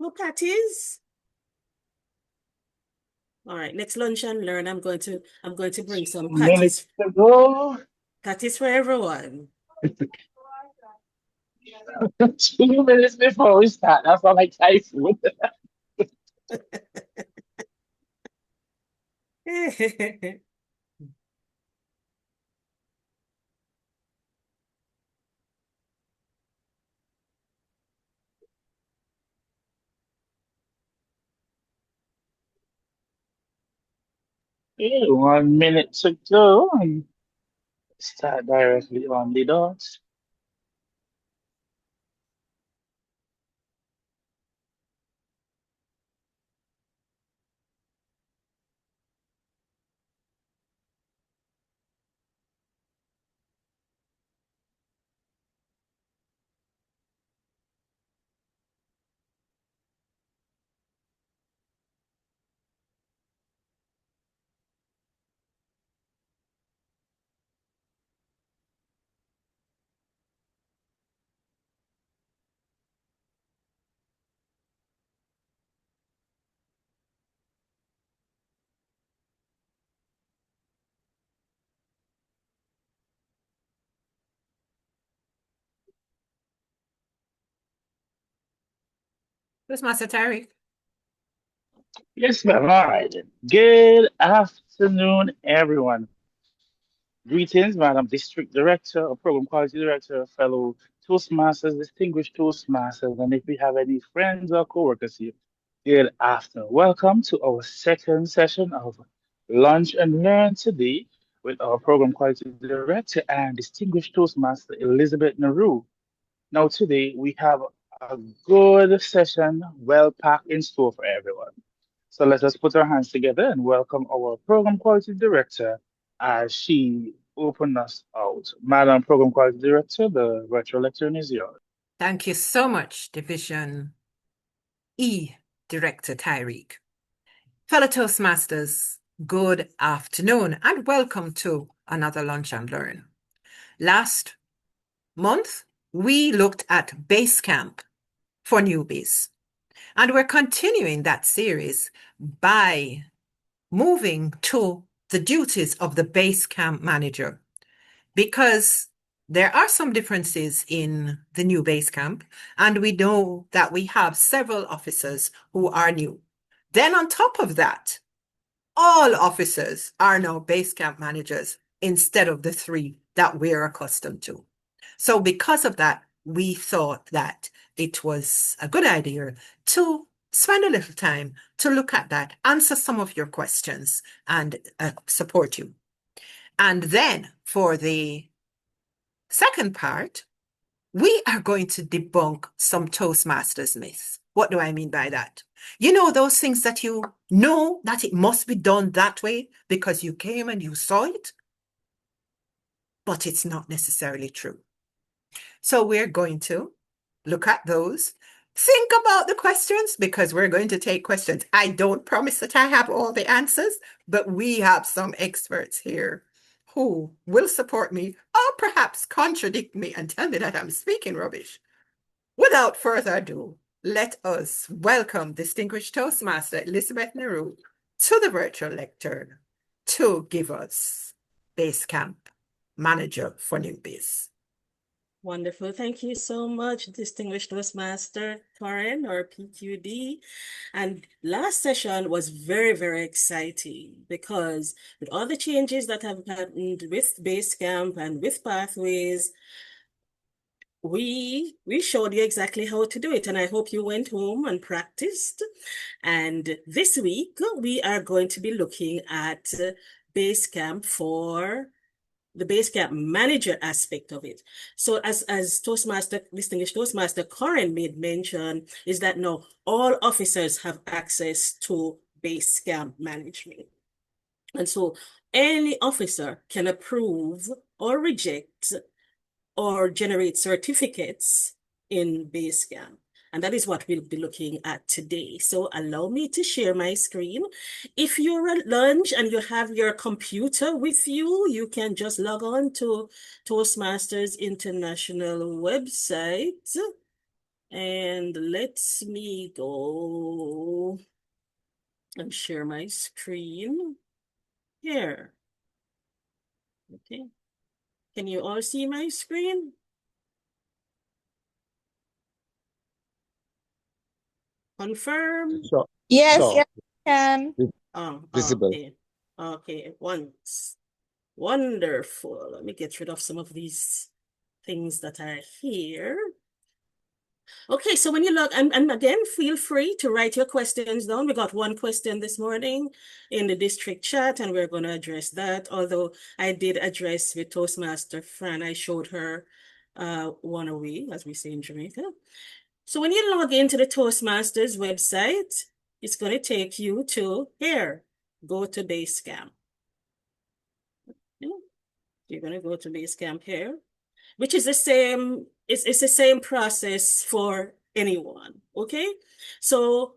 Oh, Patties. All right, next lunch and learn. I'm going to bring some 2 minutes patties. ago. Patties for everyone. 2 minutes before we start. That's all like Thai food. Okay, 1 minute to go. And start directly on the dot. Toastmaster Terry. Yes, ma'am. All right. Then. Good afternoon, everyone. Greetings, Madam District Director, or Program Quality Director, fellow Toastmasters, distinguished Toastmasters, and if we have any friends or coworkers here, good afternoon. Welcome to our second session of Lunch and Learn today with our Program Quality Director and distinguished Toastmaster Elizabeth Naru. Now, today we have a good session, well packed in store for everyone. So let us put our hands together and welcome our Program Quality Director as she opens us out. Madam Program Quality Director, the virtual lecture is yours. Thank you so much, Division E Director Tyreek. Fellow Toastmasters, good afternoon and welcome to another Lunch and Learn. Last month, we looked at Basecamp for newbies, and we're continuing that series by moving to the duties of the Basecamp manager, because there are some differences in the new Basecamp, and we know that we have several officers who are new. Then on top of that, all officers are now Basecamp managers instead of the 3 that we're accustomed to. So because of that, we thought that it was a good idea to spend a little time to look at that, answer some of your questions, and support you. And then for the second part, we are going to debunk some Toastmasters myths. What do I mean by that? You know, those things that you know that it must be done that way because you came and you saw it, but it's not necessarily true. So we're going to look at those. Think about the questions because we're going to take questions. I don't promise that I have all the answers, but we have some experts here who will support me or perhaps contradict me and tell me that I'm speaking rubbish. Without further ado, let us welcome distinguished Toastmaster Elizabeth Naru to the virtual lectern to give us Basecamp Manager for Newbies. Wonderful. Thank you so much, Distinguished Toastmaster Karen or PQD. And last session was very, very exciting because with all the changes that have happened with Basecamp and with Pathways, we showed you exactly how to do it. And I hope you went home and practiced. And this week, we are going to be looking at Basecamp for the Basecamp manager aspect of it. So as Toastmaster, distinguished Toastmaster Corin made mention, is that now all officers have access to Basecamp management. And so any officer can approve or reject or generate certificates in Basecamp. And that is what we'll be looking at today. So allow me to share my screen. If you're at lunch and you have your computer with you, you can just log on to Toastmasters International website And let me go and share my screen here. Okay. Can you all see my screen? Confirm. So, Yes, so yes, can. visible. Okay. Okay, once. Wonderful. Let me get rid of some of these things that are here. Okay, so when you log, and again, feel free to write your questions down. We got one question this morning in the district chat, and we're going to address that. Although I did address with Toastmaster Fran, I showed her one away, as we say in Jamaica. So when you log into the Toastmasters website, it's going to take you to here. Go to Basecamp. You're going to go to Basecamp here, which is the same, it's the same process for anyone, okay? So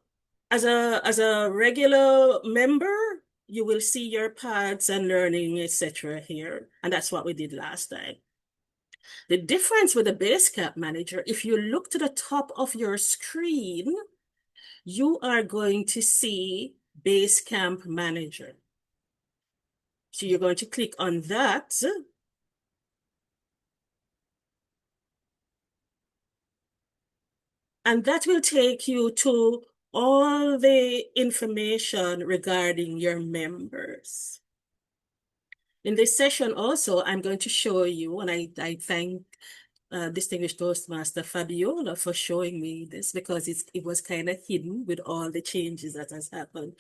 as a regular member, you will see your paths and learning, etc. here. And that's what we did last time. The difference with the Basecamp manager, if you look to the top of your screen, you are going to see Basecamp manager. So you're going to click on that. And that will take you to all the information regarding your members. In this session also, I'm going to show you, and I thank distinguished Toastmaster Fabiola for showing me this because it was kind of hidden with all the changes that has happened.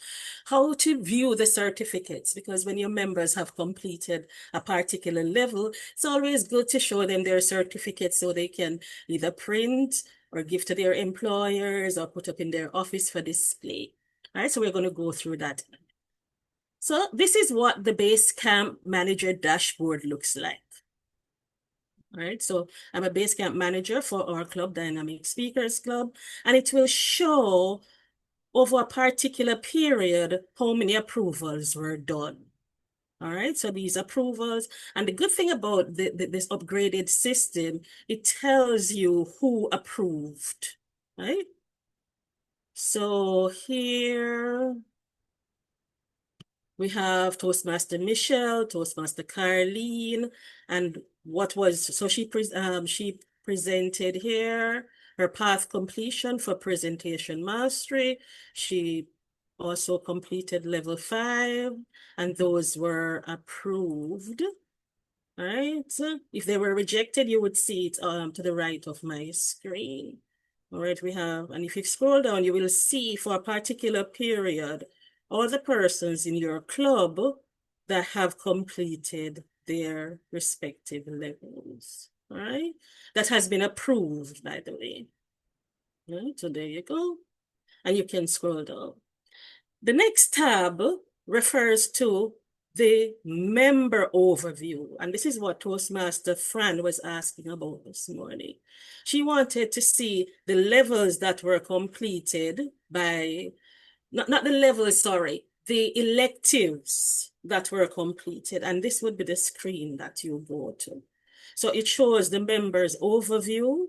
How to view the certificates, because when your members have completed a particular level, it's always good to show them their certificates so they can either print or give to their employers or put up in their office for display. All right, so we're going to go through that. So this is what the Basecamp Manager dashboard looks like. All right, so I'm a Basecamp manager for our club, Dynamic Speakers Club, and it will show over a particular period how many approvals were done. All right, so these approvals, and the good thing about this upgraded system, it tells you who approved, right? So here we have Toastmaster Michelle, Toastmaster Carleen, and what was, so she presented here her path completion for presentation mastery. She also completed level 5, and those were approved. All right, if they were rejected, you would see it to the right of my screen. All right, we have, and if you scroll down, you will see for a particular period, all the persons in your club that have completed their respective levels. All right, that has been approved, by the way. All right, so there you go. And you can scroll down. The next tab refers to the member overview. And this is what Toastmaster Fran was asking about this morning. She wanted to see the levels that were completed by, not the levels, sorry, the electives that were completed. And this would be the screen that you go to. So it shows the members overview.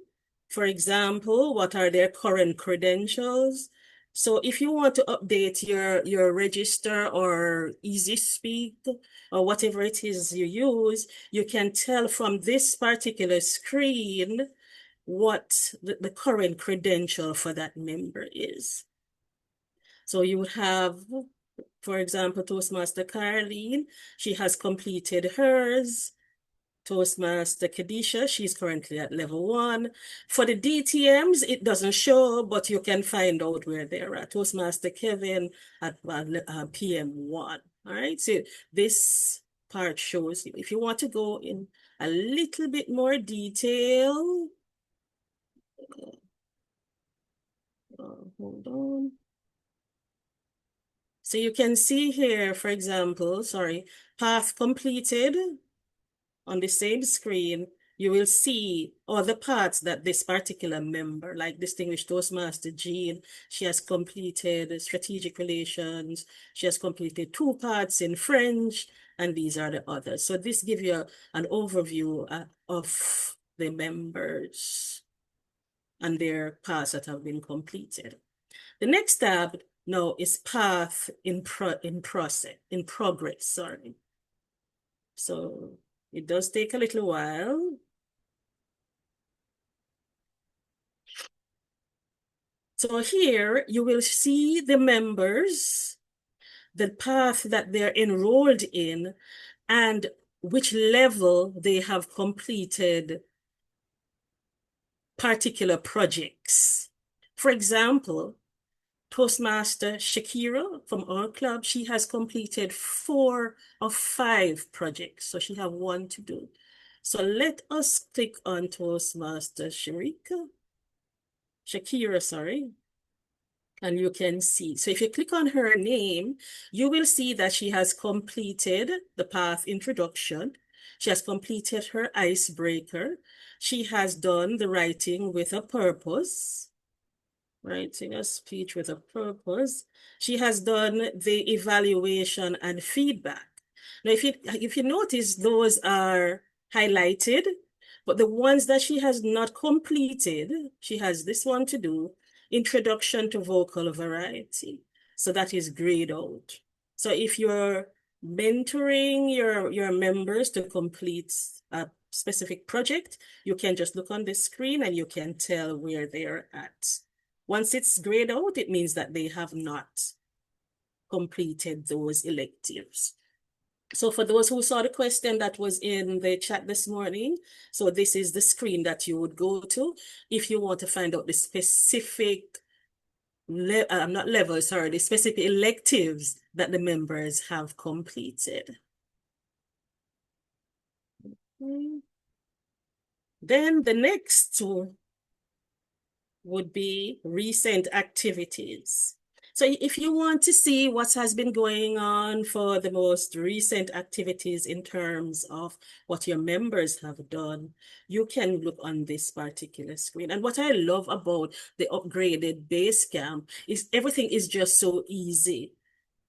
For example, what are their current credentials? So if you want to update your register or Easy Speak or whatever it is you use, you can tell from this particular screen what the current credential for that member is. So you would have, for example, Toastmaster Carleen, she has completed hers. Toastmaster Kadisha, she's currently at level 1. For the DTMs, it doesn't show, but you can find out where they're at. Toastmaster Kevin at PM1. All right, so this part shows you. If you want to go in a little bit more detail, hold on. So you can see here, for example, path completed. On the same screen, you will see all the parts that this particular member, like Distinguished Toastmaster Jean, she has completed strategic relations, she has completed 2 parts in French, and these are the others. So this gives you an overview of the members. and their paths that have been completed. The next tab now is path in progress, sorry. So it does take a little while. So here you will see the members, the path that they're enrolled in, and which level they have completed particular projects. For example, Toastmaster Shakira from our club, she has completed 4 of 5 projects, so she have 1 to do. So let us click on Toastmaster Shakira, sorry. And you can see. So if you click on her name, you will see that she has completed the path introduction. She has completed her icebreaker. She has done the writing with a purpose. Writing a speech with a purpose. She has done the evaluation and feedback. Now, if you notice, those are highlighted, but the ones that she has not completed, she has this one to do, Introduction to Vocal Variety. So that is grayed out. So if you're mentoring your members to complete a specific project, you can just look on the screen and you can tell where they're at. Once it's grayed out, it means that they have not completed those electives. So for those who saw the question that was in the chat this morning, so this is the screen that you would go to if you want to find out the specific, the specific electives that the members have completed. Then the next two would be recent activities. So if you want to see what has been going on for the most recent activities in terms of what your members have done, you can look on this particular screen. And what I love about the upgraded Basecamp is everything is just so easy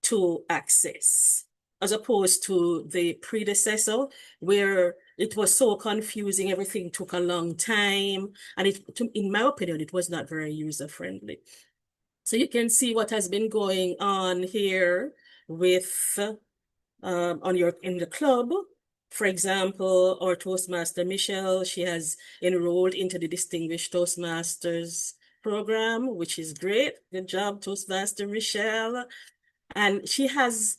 to access, as opposed to the predecessor where it was so confusing, everything took a long time, and in my opinion, it was not very user-friendly. So you can see what has been going on here with in the club. For example, our Toastmaster Michelle, she has enrolled into the Distinguished Toastmasters program, which is great. Good job, Toastmaster Michelle. And she has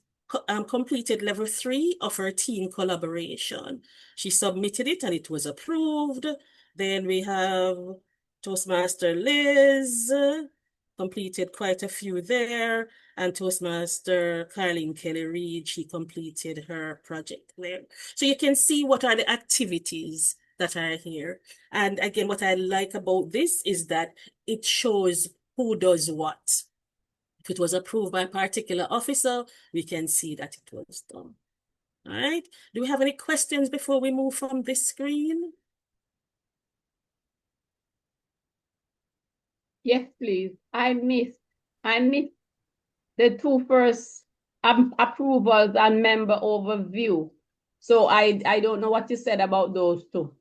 completed level 3 of her team collaboration. She submitted it and it was approved. Then we have Toastmaster Liz, completed quite a few there, and Toastmaster Carlene Kelly Reid, she completed her project there. So you can see what are the activities that are here. And again, what I like about this is that it shows who does what. If it was approved by a particular officer, we can see that it was done. All right. Do we have any questions before we move from this screen? Yes, please. I missed the 2 first approvals and member overview. So I don't know what you said about those 2.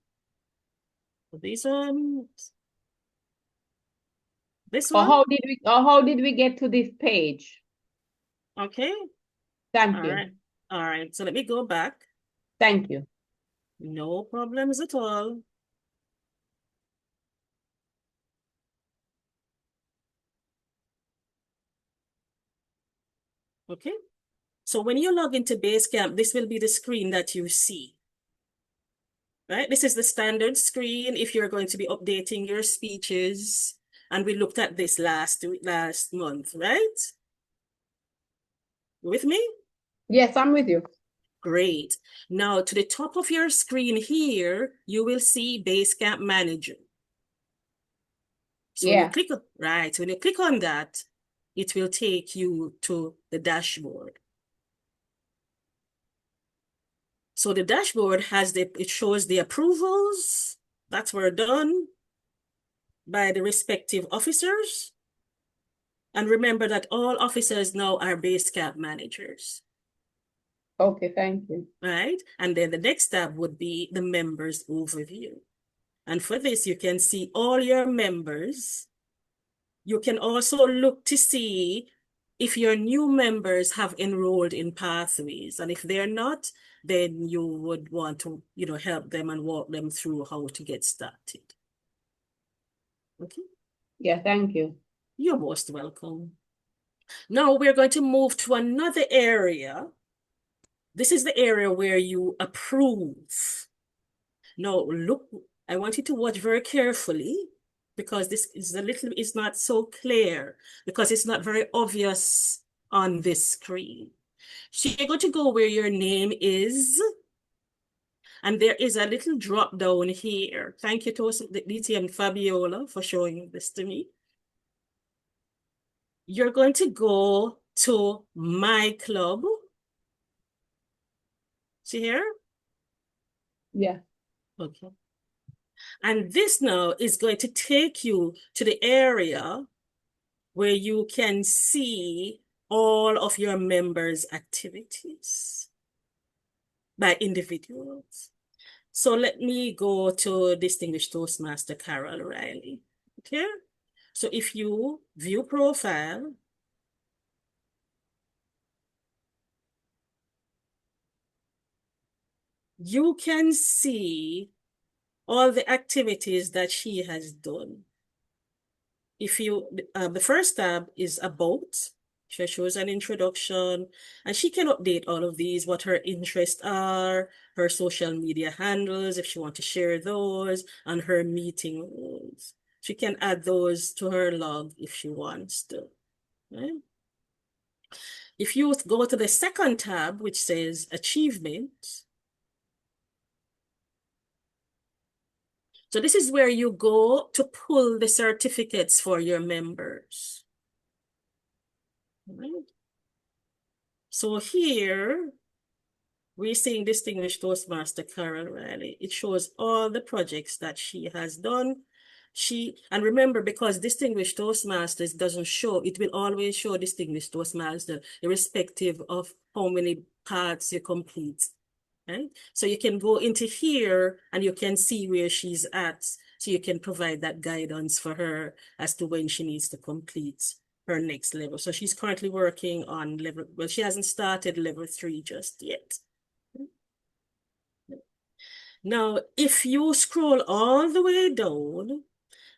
These this Or one? how did we get to this page? Okay. Thank you. Right. All right. So let me go back. Thank you. No problems at all. Okay. So when you log into Basecamp, this will be the screen that you see. Right? This is the standard screen if you're going to be updating your speeches. And we looked at this last month, right? With me? Yes, I'm with you. Great. Now to the top of your screen here, you will see Basecamp Manager. So when you click on, right, when you click on that, it will take you to the dashboard. So the dashboard has it shows the approvals that were done by the respective officers. And remember that all officers now are Basecamp managers. Okay, thank you. Right? And then the next tab would be the members overview. And for this, you can see all your members. You can also look to see if your new members have enrolled in Pathways. And if they're not, then you would want to, help them and walk them through how to get started. Okay? Yeah, thank you. You're most welcome. Now we're going to move to another area. This is the area where you approve. Now look, I want you to watch very carefully because this is it's not so clear because it's not very obvious on this screen. So you're going to go where your name is, and there is a little drop down here. Thank you to DT and Fabiola for showing this to me. You're going to go to My Club. See here? Yeah. Okay. And this now is going to take you to the area where you can see all of your members' activities by individuals. So let me go to Distinguished Toastmaster Carol Riley. Okay? So if you view profile, you can see all the activities that she has done. If you, the first tab is About. She shows an introduction, and she can update all of these, what her interests are, her social media handles, if she wants to share those, and her meeting rules. She can add those to her log if she wants to. Right? If you go to the second tab, which says Achievement, so this is where you go to pull the certificates for your members. Right? So here, we're seeing Distinguished Toastmaster Carol Riley. It shows all the projects that she has done. And remember, because Distinguished Toastmasters doesn't show, it will always show Distinguished Toastmaster, irrespective of how many parts you complete. Right? So you can go into here and you can see where she's at. So you can provide that guidance for her as to when she needs to complete her next level. So she's currently working on level, well, she hasn't started level 3 just yet. Now, if you scroll all the way down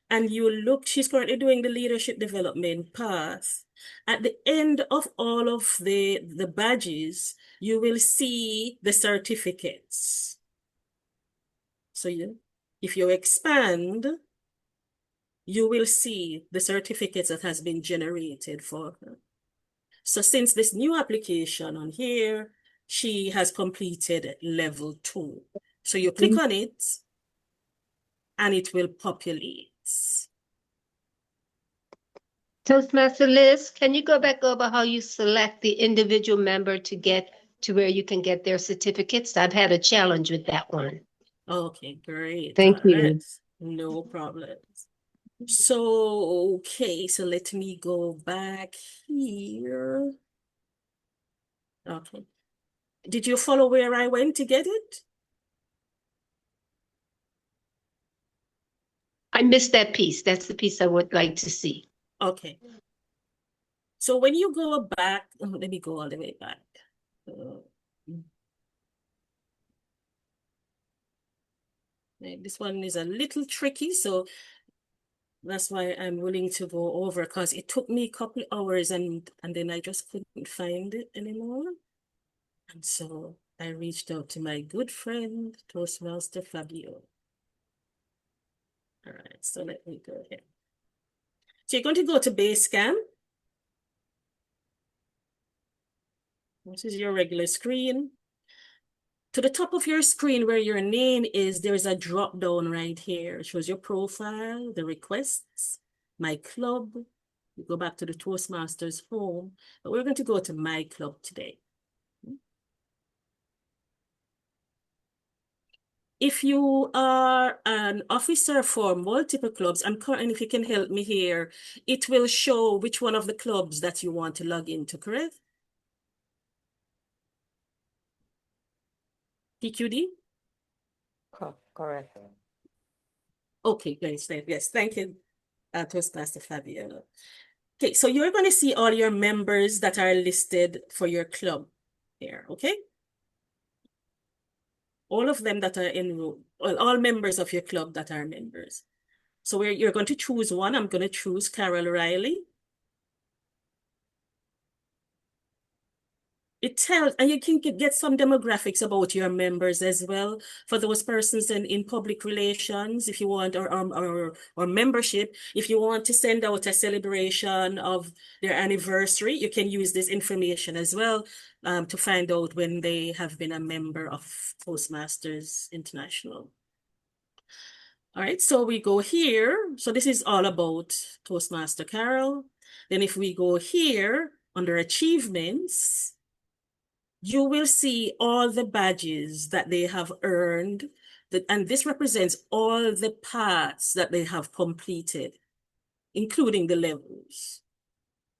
and you look, she's currently doing the leadership development path. At the end of all of the badges, you will see the certificates. So if you expand, you will see the certificates that has been generated for her. So since this new application on here, she has completed level 2. So you click on it and it will populate. Toastmaster Liz, can you go back over how you select the individual member to get to where you can get their certificates? I've had a challenge with that one. Okay, great. Thank All you. right. No problem. So, okay, so let me go back here. Okay. Did you follow where I went to get it? I missed that piece. That's the piece I would like to see. Okay. So when you go back, let me go all the way back. This one is a little tricky, so that's why I'm willing to go over because it took me a couple hours and then I just couldn't find it anymore. And so I reached out to my good friend, Toastmaster Fabio. All right, so let me go ahead. So you're going to go to Basecamp. This is your regular screen. To the top of your screen where your name is, there's a drop down right here. It shows your profile, the requests, My Club. You go back to the Toastmasters home, but we're going to go to My Club today. If you are an officer for multiple clubs, and if you can help me here, it will show which one of the clubs that you want to log into, correct? PQD? Correct. Okay, great. Yes, thank you, Toastmaster Fabiola. Okay, so you're going to see all your members that are listed for your club here, okay? All of them that are enrolled, all members of your club that are members. So you're going to choose one. I'm going to choose Carol Riley. It tells, and you can get some demographics about your members as well. For those persons in public relations, if you want, or membership, if you want to send out a celebration of their anniversary, you can use this information as well to find out when they have been a member of Toastmasters International. All right, so we go here. So this is all about Toastmaster Carol. Then if we go here under achievements, you will see all the badges that they have earned, and this represents all the paths that they have completed, including the levels.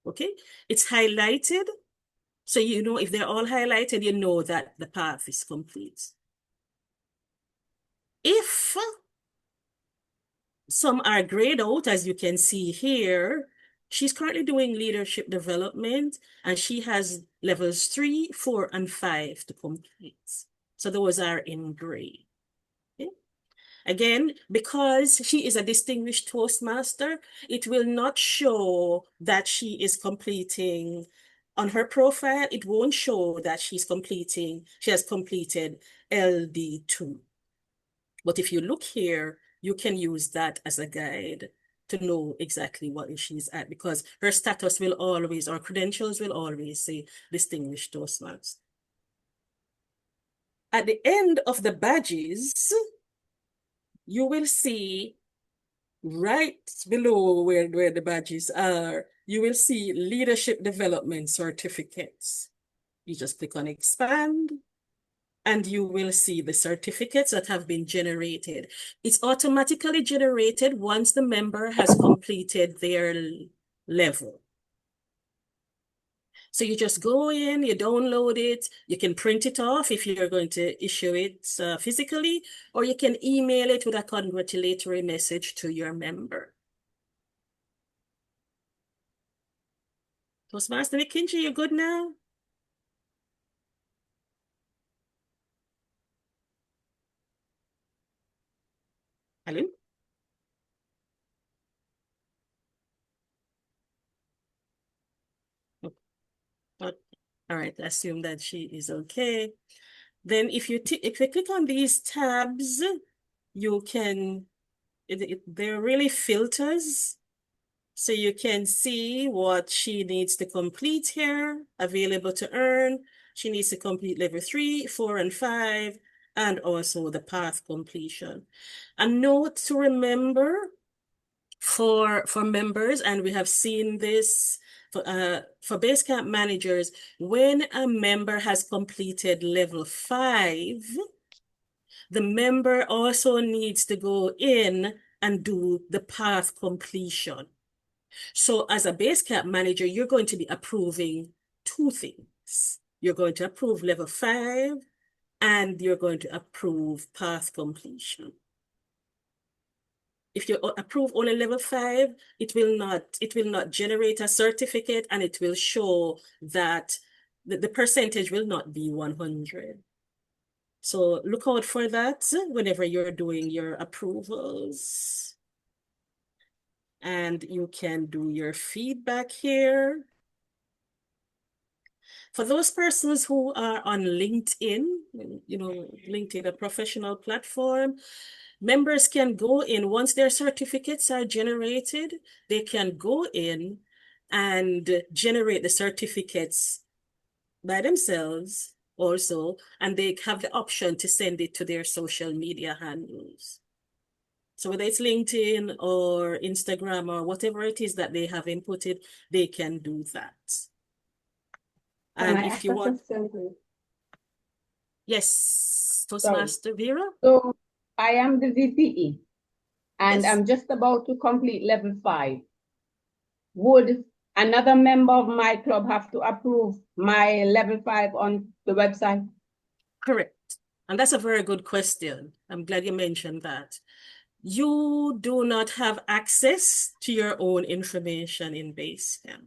Okay, it's highlighted. So you know, if they're all highlighted, you know that the path is complete. If some are grayed out, as you can see here, she's currently doing leadership development, and she has levels 3, 4, and 5 to complete. So those are in gray. Okay? Again, because she is a distinguished Toastmaster, it will not show that she is completing on her profile. It won't show that she has completed LD2. But if you look here, you can use that as a guide to know exactly what she's at, because her status will always, or credentials will always say distinguished Toastmaster. At the end of the badges, you will see right below where the badges are, you will see leadership development certificates. You just click on expand, and you will see the certificates that have been generated. It's automatically generated once the member has completed their level. So you just go in, you download it, you can print it off if you're going to issue it physically, or you can email it with a congratulatory message to your member. Toastmaster McKinsey, you good now? Hello? All right, I assume that she is okay. Then if you click on these tabs, you can, they're really filters. So you can see what she needs to complete here, available to earn. She needs to complete level 3, 4, and 5, and also the path completion. A note to remember for members, and we have seen this for Basecamp managers, when a member has completed level 5, the member also needs to go in and do the path completion. So as a Basecamp manager, you're going to be approving 2 things. You're going to approve level 5, and you're going to approve path completion. If you approve only level 5, it will not generate a certificate, and it will show that the percentage will not be 100. So look out for that whenever you're doing your approvals. And you can do your feedback here. For those persons who are on LinkedIn, you know, LinkedIn, a professional platform, members can go in, once their certificates are generated, they can go in and generate the certificates by themselves also, and they have the option to send it to their social media handles. So whether it's LinkedIn or Instagram or whatever it is that they have inputted, they can do that. And if you want, yes, Toastmaster Vera. So I am the VPE, and Yes. I'm just about to complete level 5. Would another member of my club have to approve my level 5 on the website? Correct. And that's a very good question. I'm glad you mentioned that. you do not have access to your own information in Basecamp.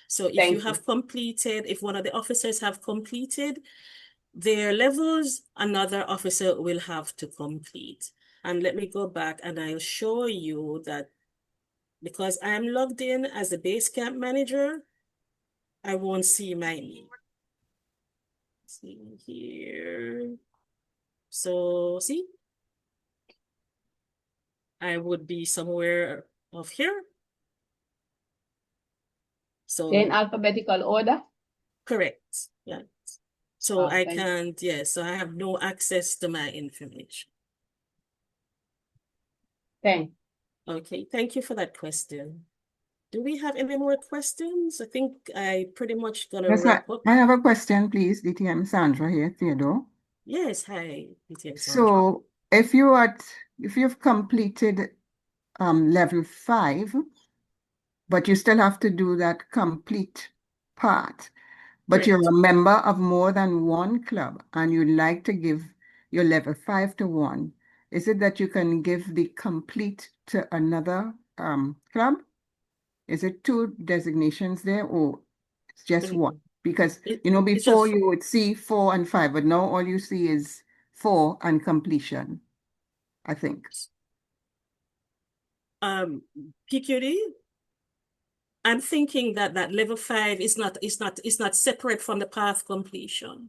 So if you Thank you. have completed, if one of the officers have completed their levels, another officer will have to complete. And let me go back and I'll show you that because I am logged in as a Basecamp manager, I won't see my name. See here. So see, I would be somewhere off here. So In alphabetical order? correct. Yeah. So I thank you. can't, yeah, so I have no access to my information. Thank Okay, thank you for that question. Do we have any more questions? I think I pretty much gonna Yes, wrap up. I have a question, please. DTM Sandra here, Theodore. Yes, hi, PTM Sandra. So if you've completed level 5, but you still have to do that complete part, but you're Correct. a member of more than one club and you'd like to give your level 5 to one, is it that you can give the complete to another club? Is it 2 designations there or it's just one? Because, It's before just you would see 4 and 5, but now all you see is 4 and completion, I think. PQD. I'm thinking that level 5 is not separate from the path completion.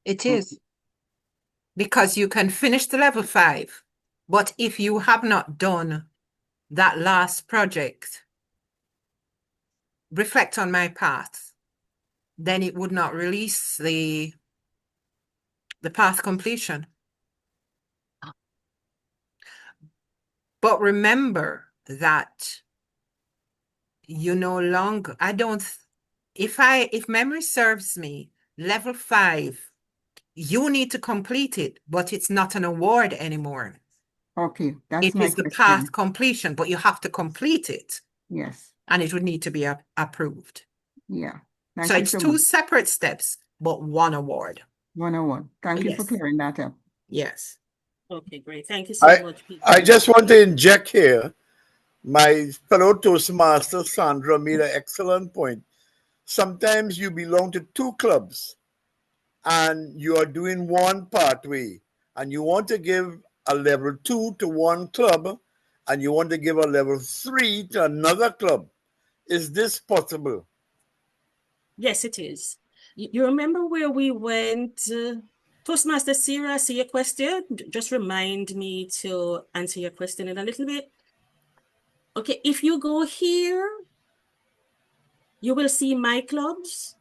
It is. Because you can finish the level 5, but if you have not done that last project, reflect on my path, then it would not release the path completion. But remember that you no longer, if memory serves me, level 5, you need to complete it, but it's not an award anymore. Okay, that's It my is the question. path completion, but you have to complete it. Yes. And it would need to be approved. Yeah. So Thank you it's so 2 much. separate steps, but 1 award. 101. Thank you for Yes. clearing that up. Yes. Okay, great. Thank you so much, I PQD. just want to inject here. My fellow Toastmaster Sandra made an excellent point. Sometimes you belong to 2 clubs and you are doing one pathway and you want to give a level 2 to one club and you want to give a level 3 to another club. Is this possible? Yes, it is. You remember where we went? Toastmaster Sarah, I see your question. Just remind me to answer your question in a little bit. Okay, if you go here, you will see my clubs.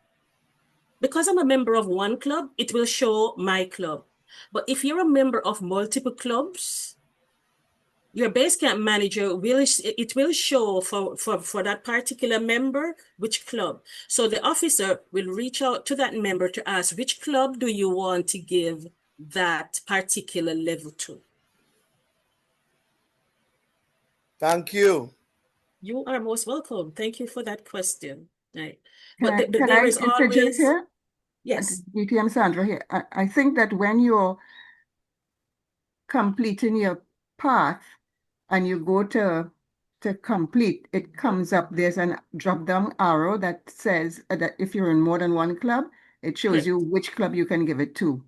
Because I'm a member of one club, it will show my club. But if you're a member of multiple clubs, your Basecamp manager will show for that particular member which club. So the officer will reach out to that member to ask which club do you want to give that particular level to. Thank you. You are most welcome. Thank you for that question. Right. Can But I there is interject always, here? yes. DTM Sandra here. I think that when you're completing your path and you go to complete, it comes up, there's a drop down arrow that says that if you're in more than one club, it shows you which club you can give it to.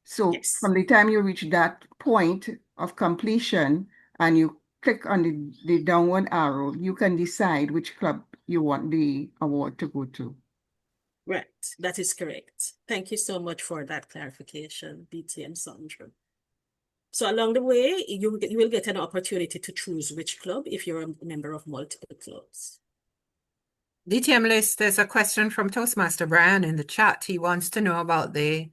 So Yes. from the time you reach that point of completion and you click on the downward arrow, you can decide which club you want the award to go to. Right, that is correct. Thank you so much for that clarification, BTM Sandra. So along the way, you will get an opportunity to choose which club if you're a member of multiple clubs. DTM list, there's a question from Toastmaster Brian in the chat. He wants to know about the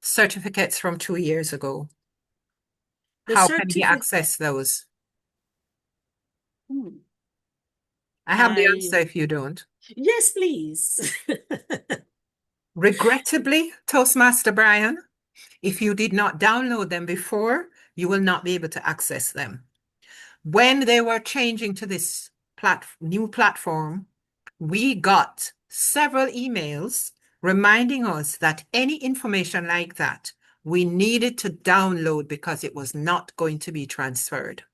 certificates from 2 years ago. How can he access those? I have the answer if you don't. Yes, please. Regrettably, Toastmaster Brian, if you did not download them before, you will not be able to access them. When they were changing to this new platform, we got several emails reminding us that any information like that we needed to download because it was not going to be transferred.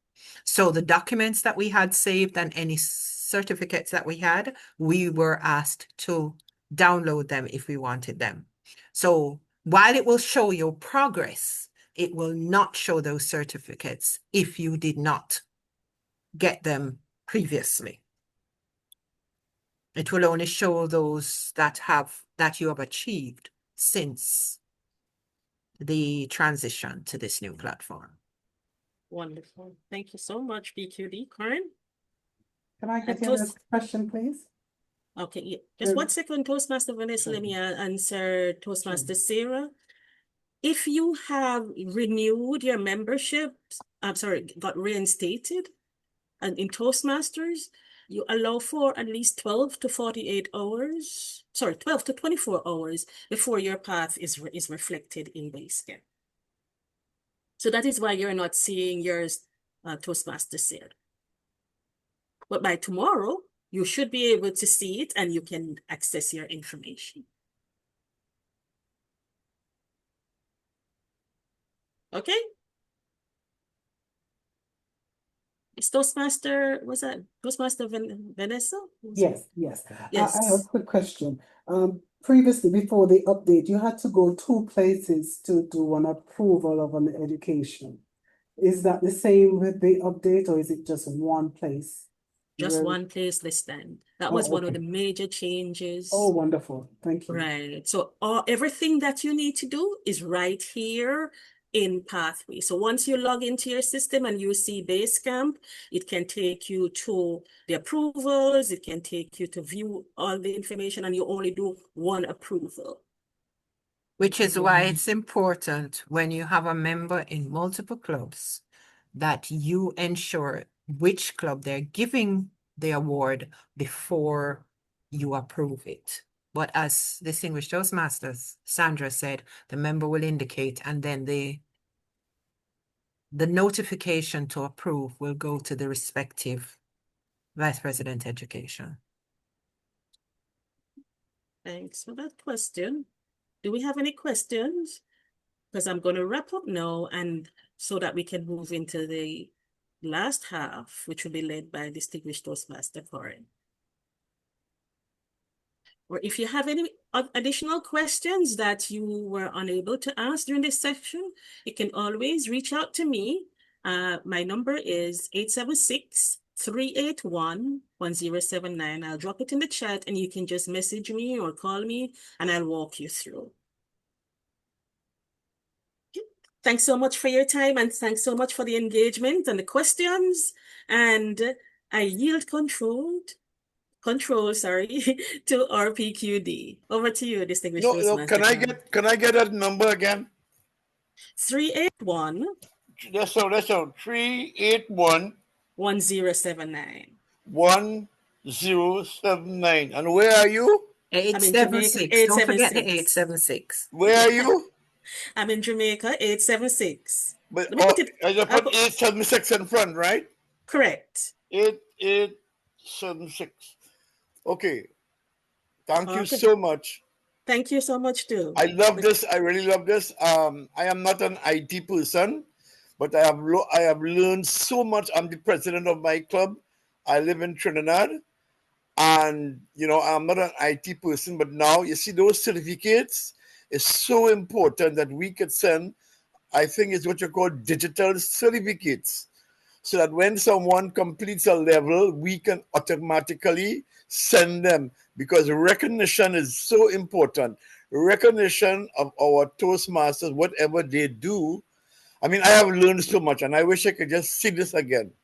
So the documents that we had saved and any certificates that we had, we were asked to download them if we wanted them. So while it will show your progress, it will not show those certificates if you did not get them previously. It will only show those that you have achieved since the transition to this new platform. Wonderful. Thank you so much, BQD. Karen? Can I get And your Toast- question, please? Okay, yeah. Just 1 second, Toastmaster Vanessa. Let me answer Toastmaster Sarah. If you have renewed your membership, got reinstated, and in Toastmasters, you allow for at least 12 to 48 hours, 12 to 24 hours before your path is reflected in Basecamp. So that is why you're not seeing your Toastmasters there. But by tomorrow, you should be able to see it and you can access your information. Okay? Is Toastmaster, was that Toastmaster Vanessa? Yes, yes. Yes. I have a quick question. Previously, before the update, you had to go 2 places to do an approval of an education. Is that the same with the update, or is it just 1 place? Just 1 place this time. That was one of the major changes. Oh, wonderful. Thank you. Right. So everything that you need to do is right here in Pathway. So once you log into your system and you see Basecamp, it can take you to the approvals, it can take you to view all the information, and you only do 1 approval. Which is why it's important when you have a member in multiple clubs that you ensure which club they're giving the award before you approve it. But as distinguished Toastmasters, Sandra said, the member will indicate, and then the notification to approve will go to the respective Vice President Education. Thanks for that question. Do we have any questions? Because I'm going to wrap up now, and so that we can move into the last half, which will be led by distinguished Toastmaster Corin. Or if you have any additional questions that you were unable to ask during this section, you can always reach out to me. My number is 876-381-1079. I'll drop it in the chat and you can just message me or call me and I'll walk you through. Thanks so much for your time and thanks so much for the engagement and the questions. And I yield control, to RPQD. Over to you, distinguished Toastmaster. Can I get that number again? 381. That's so 381 1079. 1079. And where are you? 876. Don't forget the 876. Where are you? I'm in Jamaica, 876. But I just put 876 in front, right? Correct. 8876. Okay. Thank you so much. Thank you so much too. I love this. I really love this. I am not an IT person, but I have learned so much. I'm the president of my club. I live in Trinidad, and I'm not an IT person, but now you see those certificates is so important that we could send. I think it's what you call digital certificates, so that when someone completes a level, we can automatically send them, because recognition is so important. Recognition of our Toastmasters, whatever they do. I mean, I have learned so much, and I wish I could just see this again.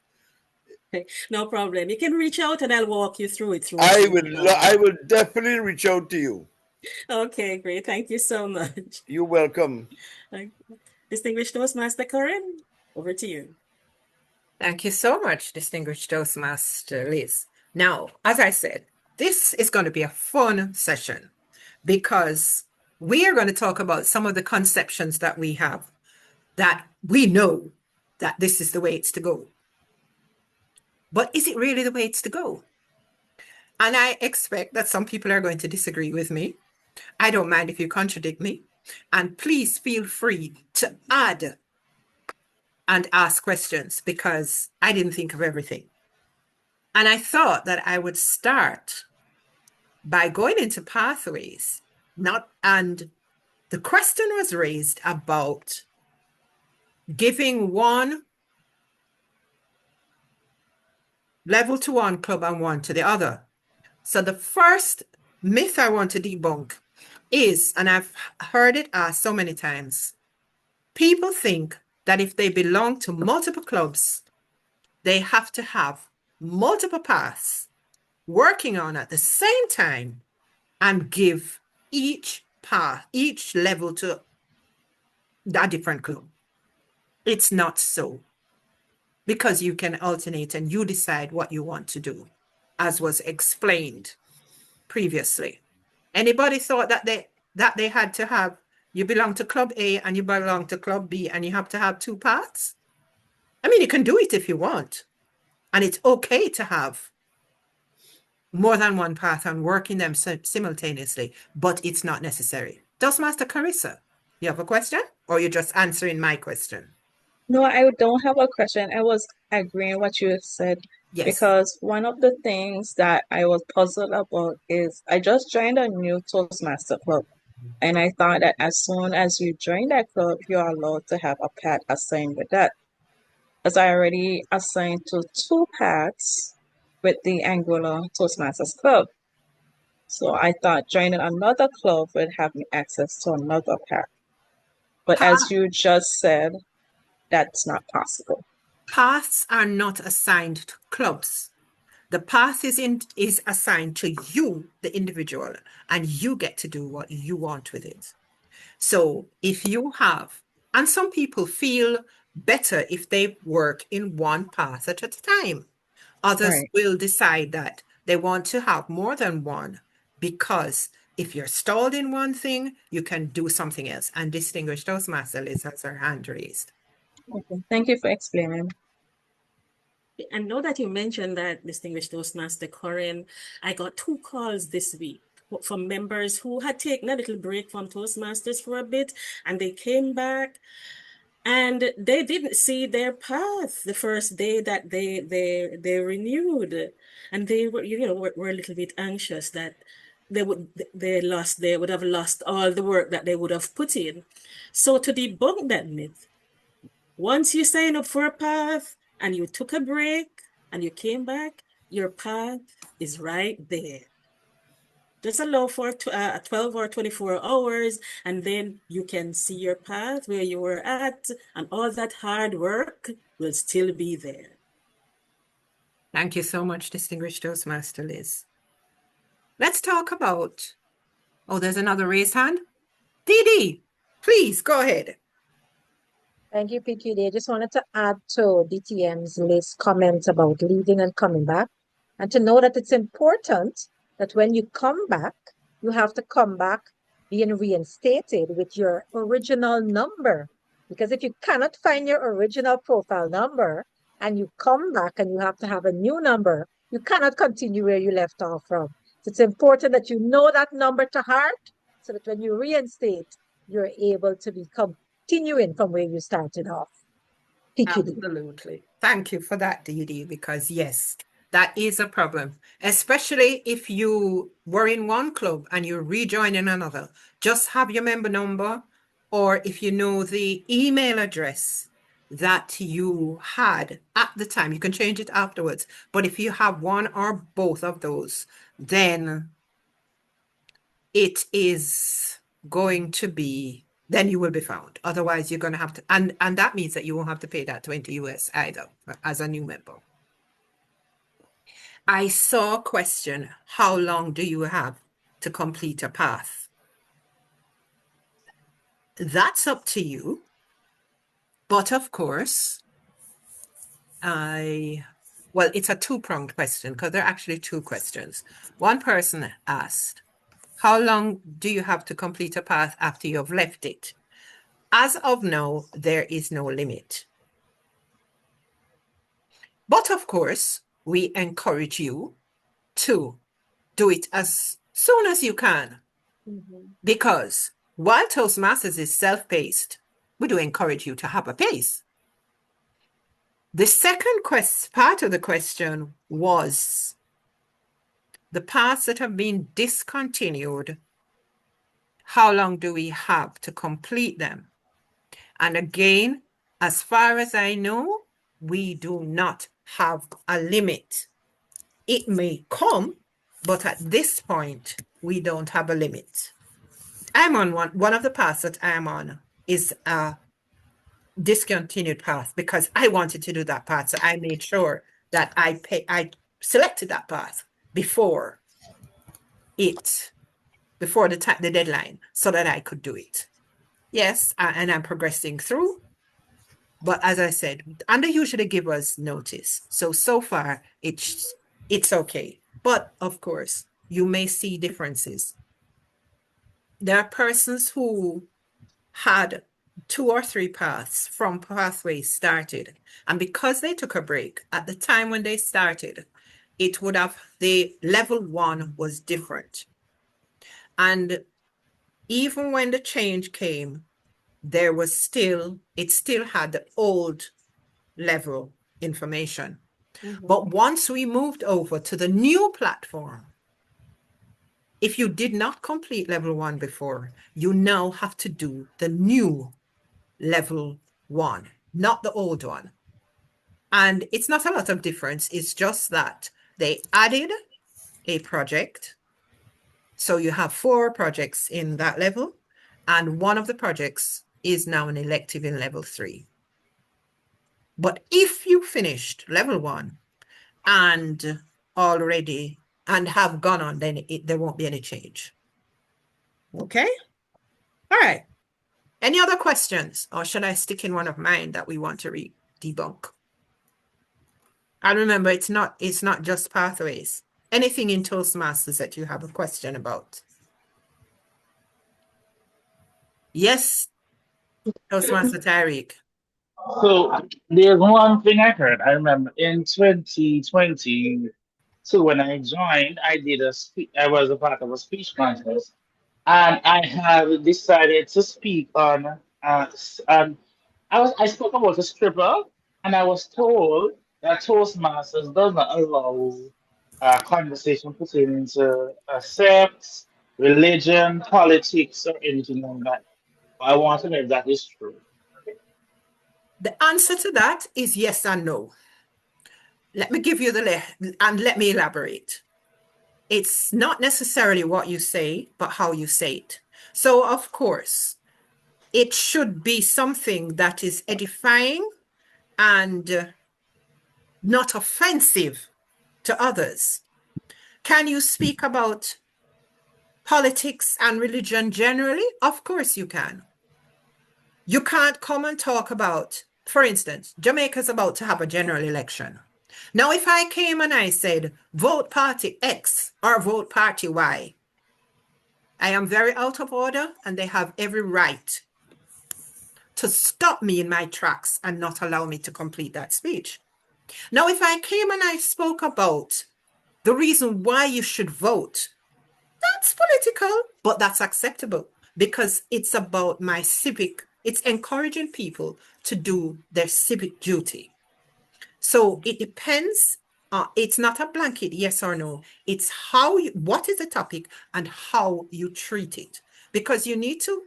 No problem. You can reach out, and I'll walk you through it. I will definitely reach out to you. Okay, great. Thank you so much. You're welcome. Distinguished Toastmaster Corin, over to you. Thank you so much, distinguished Toastmaster Liz. Now, as I said, this is going to be a fun session because we are going to talk about some of the conceptions that we have, that we know that this is the way it's to go. But is it really the way it's to go? And I expect that some people are going to disagree with me. I don't mind if you contradict me. And please feel free to add and ask questions because I didn't think of everything. And I thought that I would start by going into pathways, and the question was raised about giving one level to one club and one to the other. So the first myth I want to debunk is, and I've heard it asked so many times, people think that if they belong to multiple clubs, they have to have multiple paths working on at the same time and give each path, each level to a different club. It's not so, because you can alternate and you decide what you want to do, as was explained previously. Anybody thought that they had to have, you belong to club A and you belong to club B and you have to have two paths? I mean, you can do it if you want. And it's okay to have more than one path and working them simultaneously, but it's not necessary. Toastmaster Carissa, you have a question or you're just answering my question? No, I don't have a question. I was agreeing what you said Yes. because one of the things that I was puzzled about is I just joined a new Toastmaster club, and I thought that as soon as you join that club, you're allowed to have a path assigned with that. As I already assigned to two paths with the Angular Toastmasters club. So I thought joining another club would have me access to another path. But as you just said, that's not possible. Paths are not assigned to clubs. The path is assigned to you, the individual, and you get to do what you want with it. So if you have, and some people feel better if they work in one path at a time. Others Right. will decide that they want to have more than one, because if you're stalled in one thing, you can do something else. And Distinguished Toastmaster Liz has her hand raised. Okay. Thank you for explaining. And now that you mentioned that, Distinguished Toastmaster Corinne, I got 2 calls this week from members who had taken a little break from Toastmasters for a bit, and they came back and they didn't see their path the first day that they renewed, and they were were a little bit anxious that they would have lost all the work that they would have put in. So to debunk that myth, once you sign up for a path and you took a break and you came back, your path is right there. Just allow for 12 or 24 hours, and then you can see your path where you were at, and all that hard work will still be there. Thank you so much, Distinguished Toastmaster Liz. Let's talk about, oh, there's another raised hand. Dee Dee, please go ahead. Thank you, PQD. I just wanted to add to DTM's list comment about leaving and coming back, and to know that it's important that when you come back, you have to come back being reinstated with your original number. Because if you cannot find your original profile number and you come back and you have to have a new number, you cannot continue where you left off from. So it's important that you know that number to heart so that when you reinstate, you're able to be continuing from where you started off. PQD. Absolutely. Thank you for that, Dee Dee, because yes, that is a problem, especially if you were in one club and you rejoin in another. Just have your member number, or if you know the email address that you had at the time, you can change it afterwards. But if you have one or both of those, then it is going to be, then you will be found. Otherwise, you're going to have to, and that means that you won't have to pay that 20 US either as a new member. I saw a question, how long do you have to complete a path? That's up to you. But of course, well, it's a two-pronged question because there are actually 2 questions. One person asked, how long do you have to complete a path after you have left it? As of now, there is no limit. But of course, we encourage you to do it as soon as you can, because while Toastmasters is self-paced, we do encourage you to have a pace. The second part of the question was the paths that have been discontinued, how long do we have to complete them? And again, as far as I know, we do not have a limit. It may come, but at this point, we don't have a limit. I'm on one of the paths that I'm on is a discontinued path because I wanted to do that path. So I made sure that I selected that path before the deadline so that I could do it. Yes, and I'm progressing through. But as I said, and they usually give us notice. So far, it's okay. But of course, you may see differences. There are persons who had 2 or 3 paths from pathways started. And because they took a break at the time when they started, the level 1 was different. And even when the change came, it still had the old level information. But once we moved over to the new platform, if you did not complete level 1 before, you now have to do the new level 1, not the old one. And it's not a lot of difference. It's just that they added a project. So you have 4 projects in that level, and one of the projects is now an elective in level 3. But if you finished level 1 and have gone on, then there won't be any change. Okay? All right. Any other questions? Or should I stick in one of mine that we want to debunk? And remember, it's not just pathways. Anything in Toastmasters that you have a question about. Yes, Toastmaster Tyreek. So there's one thing I heard. I remember in 2020, so when I joined, I was a part of a speech contest, and I have decided to speak on. I spoke about a stripper, and I was told that Toastmasters does not allow conversation pertaining to sex, religion, politics, or anything like that. I want to know if that is true. The answer to that is yes and no. Let me give you and let me elaborate. It's not necessarily what you say, but how you say it. So, of course, it should be something that is edifying and not offensive to others. Can you speak about politics and religion generally? Of course you can. You can't come and talk about, for instance, Jamaica's about to have a general election. Now, if I came and I said, vote party X or vote party Y, I am very out of order and they have every right to stop me in my tracks and not allow me to complete that speech. Now, if I came and I spoke about the reason why you should vote, that's political, but that's acceptable because it's about it's encouraging people to do their civic duty. So it depends. It's not a blanket yes or no. It's what is the topic and how you treat it. Because you need to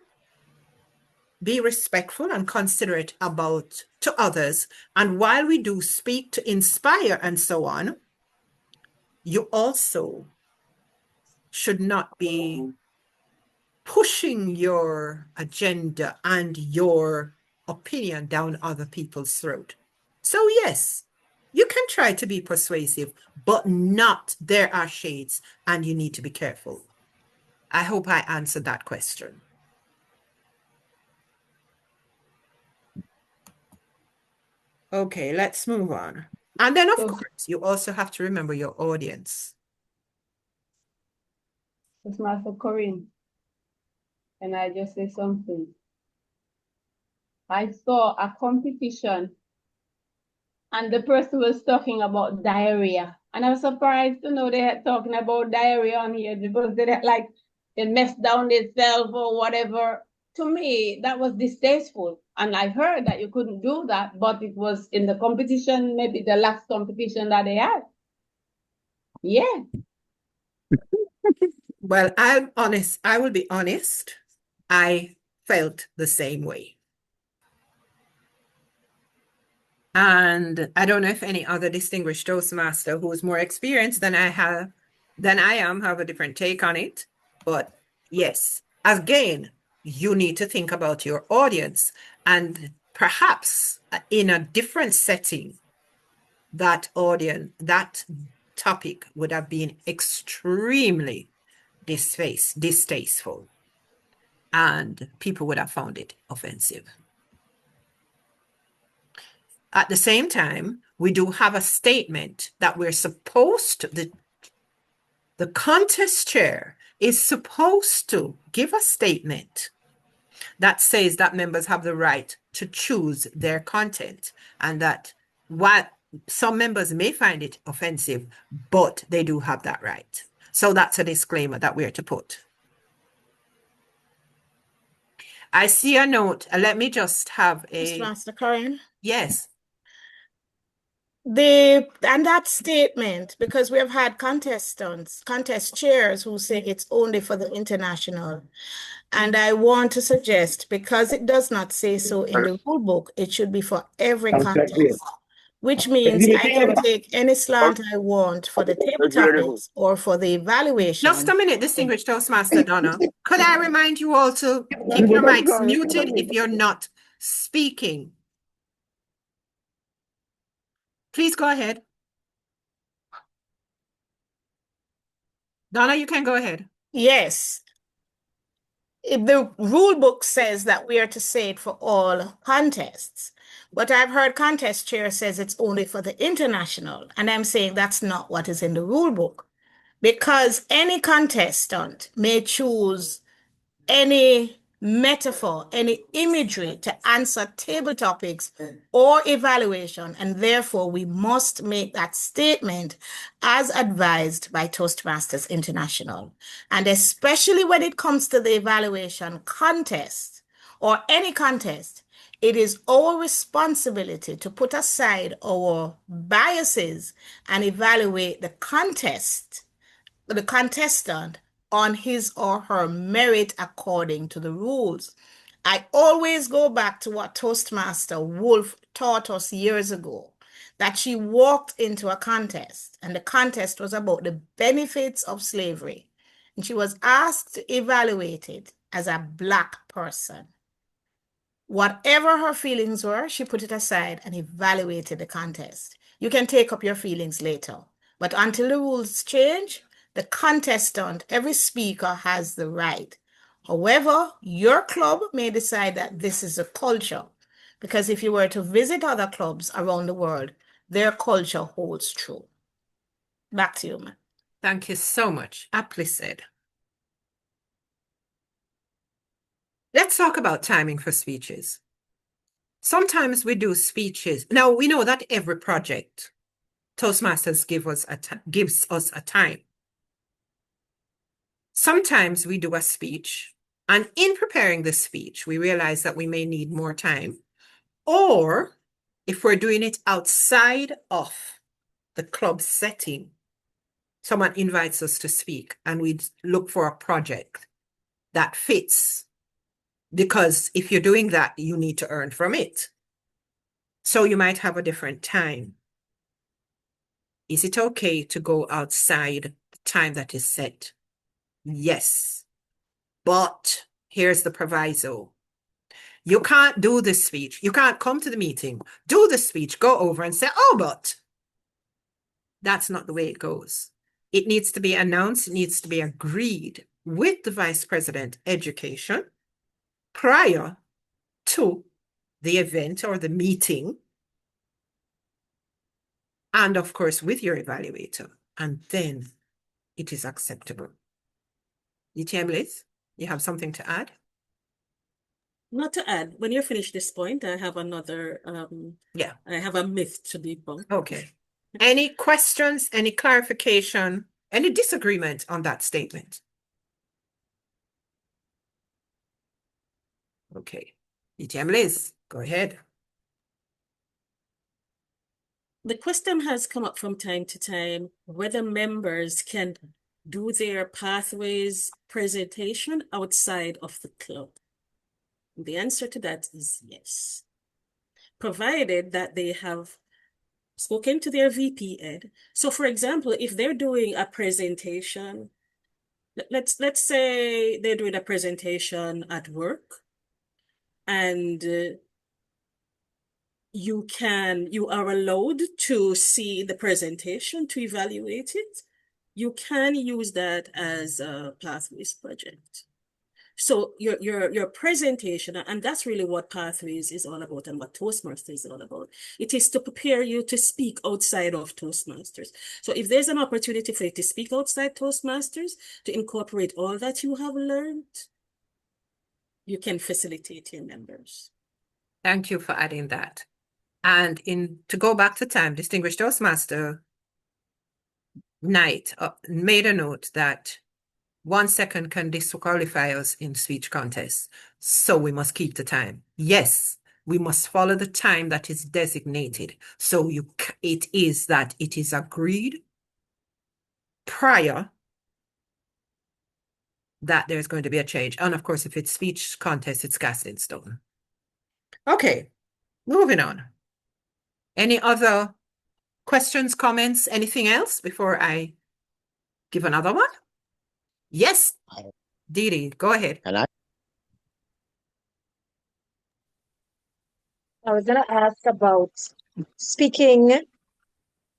be respectful and considerate to others. And while we do speak to inspire and so on, you also should not be pushing your agenda and your opinion down other people's throat. So yes, you can try to be persuasive, but there are shades and you need to be careful. I hope I answered that question. Okay, let's move on. And then, of course, you also have to remember your audience. It's Master Corinne. And I just say something. I saw a competition and the person was talking about diarrhea. And I was surprised to know they had talking about diarrhea on here because they had like they mess down themselves or whatever. To me, that was distasteful. And I heard that you couldn't do that, but it was in the competition, maybe the last competition that they had. Yeah. Well, I will be honest. I felt the same way. And I don't know if any other distinguished Toastmaster who is more experienced than I am have a different take on it. But yes, again, you need to think about your audience, and perhaps in a different setting, that topic would have been extremely distasteful, and people would have found it offensive. At the same time, we do have a statement that we're supposed to, the contest chair is supposed to give a statement that says that members have the right to choose their content, and that while some members may find it offensive, but they do have that right. So that's a disclaimer that we're to put. I see a note. Let me just have Master Karen. Yes. And that statement, because we have had contest chairs who say it's only for the international. And I want to suggest, because it does not say so in the rule book, it should be for every contest, which means I can take any slant I want for the table topics or for the evaluation. Just a minute, distinguished Toastmaster Donna. Could I remind you all to keep your mics muted if you're not speaking? Please go ahead. Donna, you can go ahead. Yes. If the rule book says that we are to say it for all contests, but I've heard contest chair says it's only for the international, and I'm saying that's not what is in the rule book, because any contestant may choose any metaphor, any imagery to answer table topics or evaluation, and therefore we must make that statement as advised by Toastmasters International. And especially when it comes to the evaluation contest or any contest, it is our responsibility to put aside our biases and evaluate the contestant on his or her merit according to the rules. I always go back to what Toastmaster Wolf taught us years ago, that she walked into a contest, and the contest was about the benefits of slavery. And she was asked to evaluate it as a Black person. Whatever her feelings were, she put it aside and evaluated the contest. You can take up your feelings later, but until the rules change, the contestant, every speaker has the right. However, your club may decide that this is a culture, because if you were to visit other clubs around the world, their culture holds true. Back to you, man. Thank you so much. Aptly said. Let's talk about timing for speeches. Sometimes we do speeches. Now, we know that every project, Toastmasters gives us a time. Sometimes we do a speech, and in preparing the speech, we realize that we may need more time. Or if we're doing it outside of the club setting, someone invites us to speak, and we look for a project that fits. Because if you're doing that, you need to earn from it. So you might have a different time. Is it okay to go outside the time that is set? Yes. But here's the proviso. You can't do the speech. You can't come to the meeting, do the speech, go over and say, oh, but. That's not the way it goes. It needs to be announced. It needs to be agreed with the Vice President Education prior to the event or the meeting. And of course, with your evaluator. And then it is acceptable. DTM Liz, you have something to add? Not to add, when you finish this point, I have another, I have a myth to debunk. Okay. Any questions, any clarification, any disagreement on that statement? Okay. DTM Liz, go ahead. The question has come up from time to time whether members can do their pathways presentation outside of the club. The answer to that is yes, provided that they have spoken to their VP Ed. So for example, if they're doing a presentation, let's say they're doing a presentation at work, and you are allowed to see the presentation to evaluate it. You can use that as a Pathways project. So your presentation, and that's really what Pathways is all about and what Toastmasters is all about. It is to prepare you to speak outside of Toastmasters. So if there's an opportunity for you to speak outside Toastmasters, to incorporate all that you have learned, you can facilitate your members. Thank you for adding that. And to go back to time, Distinguished Toastmaster Knight made a note that 1 second can disqualify us in speech contests. So we must keep the time. Yes, we must follow the time that is designated. So it is agreed prior that there's going to be a change. And of course, if it's speech contest, it's cast in stone. Okay, moving on. Any other questions, comments, anything else before I give another one? Yes, Didi, go ahead. Can I? I was going to ask about speaking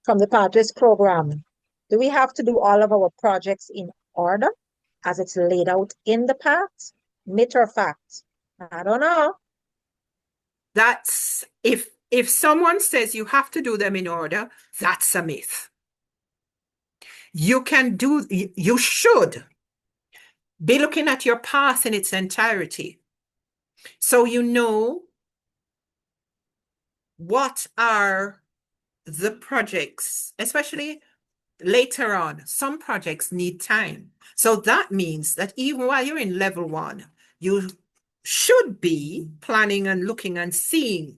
from the Pathways program. Do we have to do all of our projects in order as it's laid out in the path? Myth or fact? I don't know. That's if someone says you have to do them in order, that's a myth. You should be looking at your path in its entirety. So you know what are the projects, especially later on, some projects need time. So that means that even while you're in level 1, you should be planning and looking and seeing.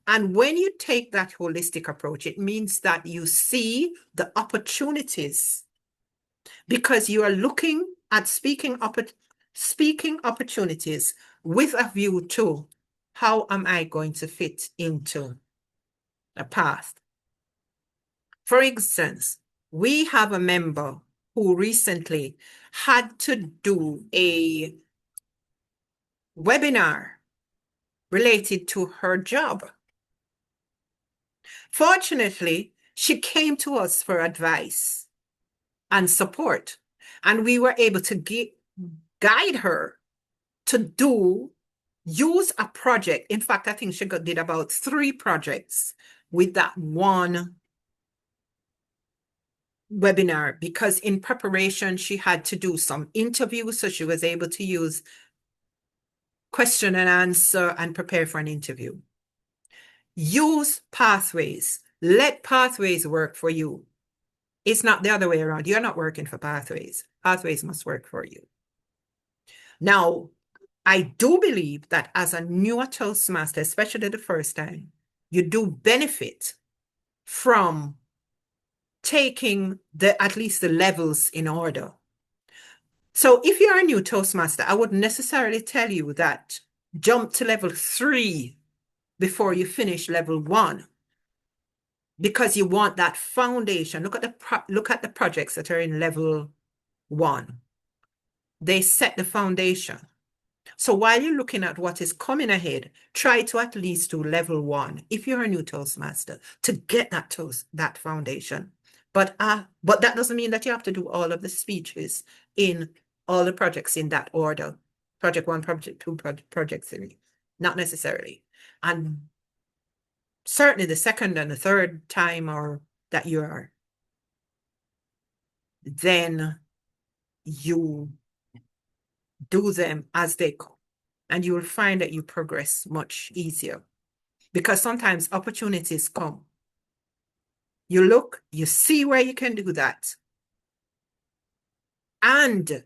And when you take that holistic approach, it means that you see the opportunities because you are looking at speaking opportunities with a view to how am I going to fit into a path. For instance, we have a member who recently had to do a webinar related to her job. Fortunately, she came to us for advice and support, and we were able to guide her to use a project. In fact, I think she did about 3 projects with that one webinar, because in preparation, she had to do some interviews, so she was able to use question and answer and prepare for an interview. Use Pathways. Let Pathways work for you. It's not the other way around. You're not working for Pathways. Pathways must work for you. Now, I do believe that as a newer Toastmaster, especially the first time, you do benefit from taking at least the levels in order. So if you're a new Toastmaster, I wouldn't necessarily tell you that jump to level 3 before you finish level 1, because you want that foundation. Look at the projects that are in level 1. They set the foundation. So while you're looking at what is coming ahead, try to at least do level 1 if you're a new Toastmaster to get that foundation. But that doesn't mean that you have to do all of the speeches in all the projects in that order. Project 1, project 2, project 3. Not necessarily. And certainly the second and the third time that you are, then you do them as they come. And you will find that you progress much easier. Because sometimes opportunities come. You look, you see where you can do that. And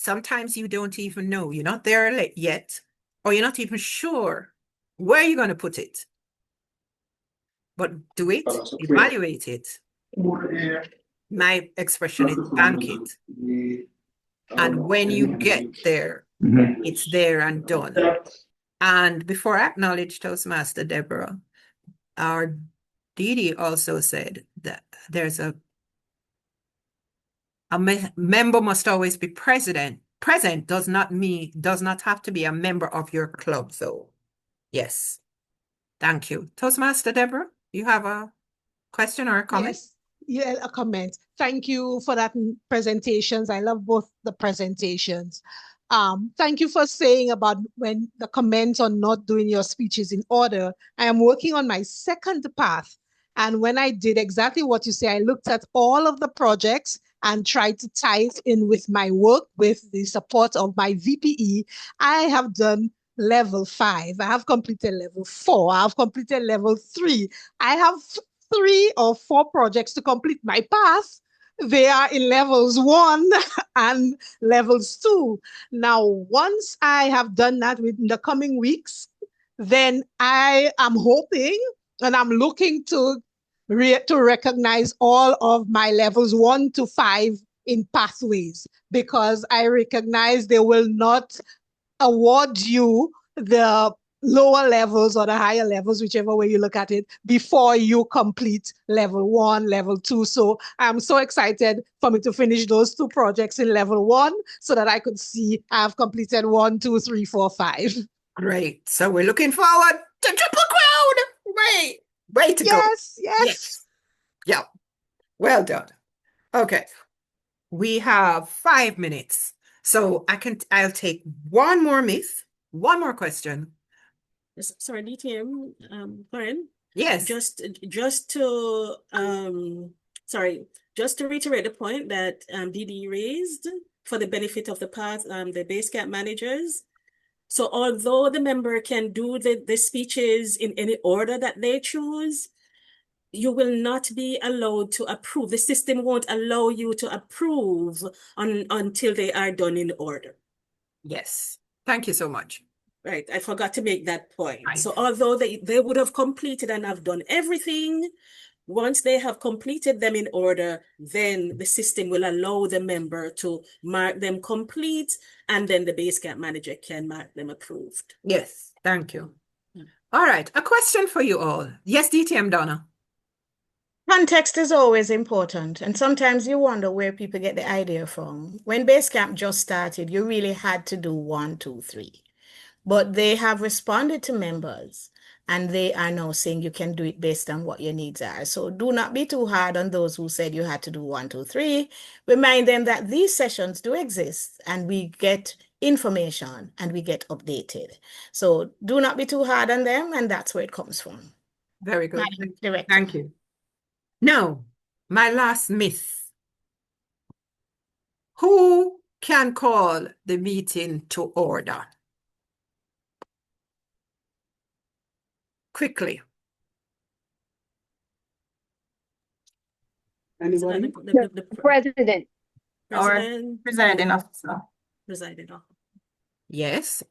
sometimes you don't even know. You're not there yet, or you're not even sure where you're going to put it. But do it, evaluate it. My expression is bank it. And when you get there, it's there and done. And before I acknowledge Toastmaster Deborah, our Didi also said that there's a member must always be present. Present does not have to be a member of your club, though. Yes. Thank you. Toastmaster Deborah, you have a question or a comment? Yes, yeah, a comment. Thank you for that presentations. I love both the presentations. Thank you for saying about when the comments on not doing your speeches in order. I am working on my second path. And when I did exactly what you say, I looked at all of the projects and tried to tie it in with my work, with the support of my VPE. I have done level 5. I have completed level 4. I have completed level 3. I have 3 or 4 projects to complete my path. They are in levels 1 and levels 2. Now, once I have done that within the coming weeks, then I am hoping and I'm looking to recognize all of my levels 1 to 5 in pathways, because I recognize they will not award you the lower levels or the higher levels, whichever way you look at it, before you complete level 1, level 2. So I'm so excited for me to finish those 2 projects in level 1 so that I could see I've completed 1, 2, 3, 4, 5. Great. So we're looking forward to Triple Crown. Way to go. Yes. Yeah. Well done. Okay. We have 5 minutes. So I'll take one more myth, one more question. Sorry, DTM, Lauren. Yes. Just to reiterate the point that Didi raised for the benefit of the Basecamp managers. So although the member can do the speeches in any order that they choose, you will not be allowed to approve. The system won't allow you to approve until they are done in order. Yes. Thank you so much. Right. I forgot to make that point. Right. So although they would have completed and have done everything, once they have completed them in order, then the system will allow the member to mark them complete, and then the Basecamp manager can mark them approved. Yes. Thank you. All right. A question for you all. Yes, DTM Donna. Context is always important, and sometimes you wonder where people get the idea from. When Basecamp just started, you really had to do 1, 2, 3. But they have responded to members, and they are now saying you can do it based on what your needs are. So do not be too hard on those who said you had to do 1, 2, 3. Remind them that these sessions do exist, and we get information and we get updated. So do not be too hard on them, and that's where it comes from. Very good. Madam Director. Thank you. Now, my last myth. Who can call the meeting to order? Quickly. Anybody? The president. Or Presiding officer. Presiding officer. Yes.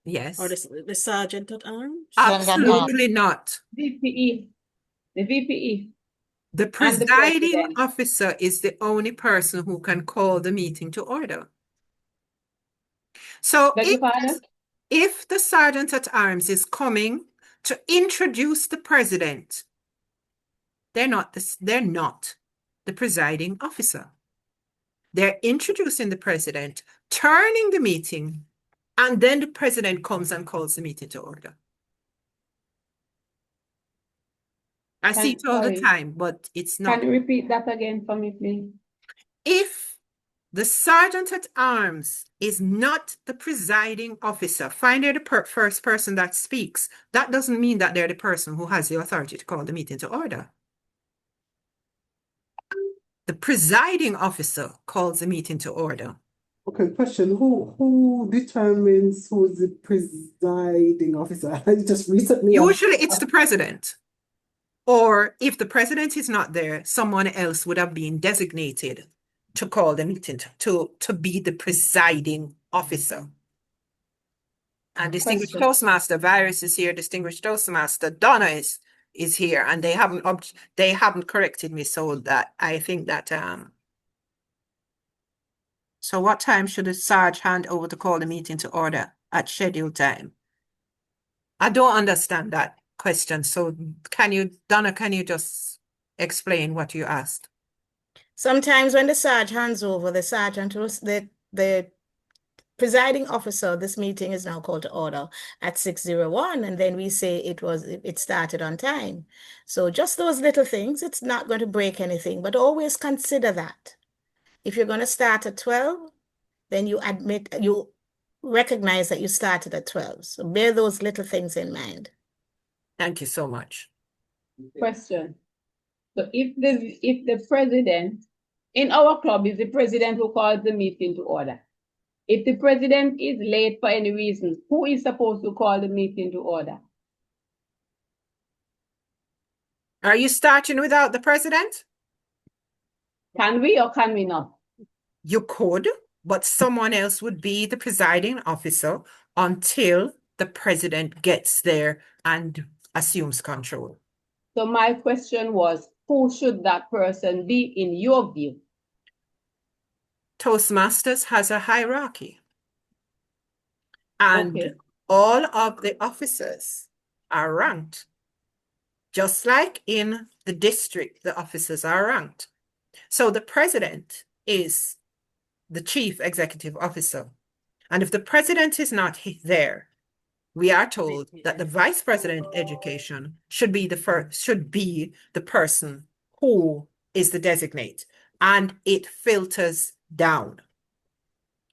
Yes. Or the sergeant at arms? Absolutely not. VPE. The VPE. The presiding officer is the only person who can call the meeting to order. So if the sergeant at arms is coming to introduce the president, they're not the presiding officer. They're introducing the president, turning the meeting, and then the president comes and calls the meeting to order. I see it all the time, but it's not. Can you repeat that again for me, please? If the sergeant at arms is not the presiding officer, find they're the first person that speaks, that doesn't mean that they're the person who has the authority to call the meeting to order. The presiding officer calls the meeting to order. Okay, question. Who determines who's the presiding officer? I just recently. Usually it's the president. Or if the president is not there, someone else would have been designated to call the meeting, to be the presiding officer. And Distinguished Question. Toastmaster Virus is here. Distinguished Toastmaster Donna is here, and they haven't corrected me, so that I think that So what time should the Sarge hand over to call the meeting to order at scheduled time? I don't understand that question. So Donna, can you just explain what you asked? Sometimes when the Sarge hands over, the sergeant was the presiding officer, this meeting is now called to order at 6:01, and then we say it started on time. So just those little things, it's not going to break anything, but always consider that. If you're going to start at 12, then you recognize that you started at 12. So bear those little things in mind. Thank you so much. Question. So if the president, in our club, is the president who calls the meeting to order. If the president is late for any reason, who is supposed to call the meeting to order? Are you starting without the president? Can we or can we not? You could, but someone else would be the presiding officer until the president gets there and assumes control. So my question was, who should that person be in your view? Toastmasters has a hierarchy. And Okay. all of the officers are ranked. Just like in the district, the officers are ranked. So the president is the chief executive officer. And if the president is not there, we are told that the vice president education should be the person who is the designate, and it filters down.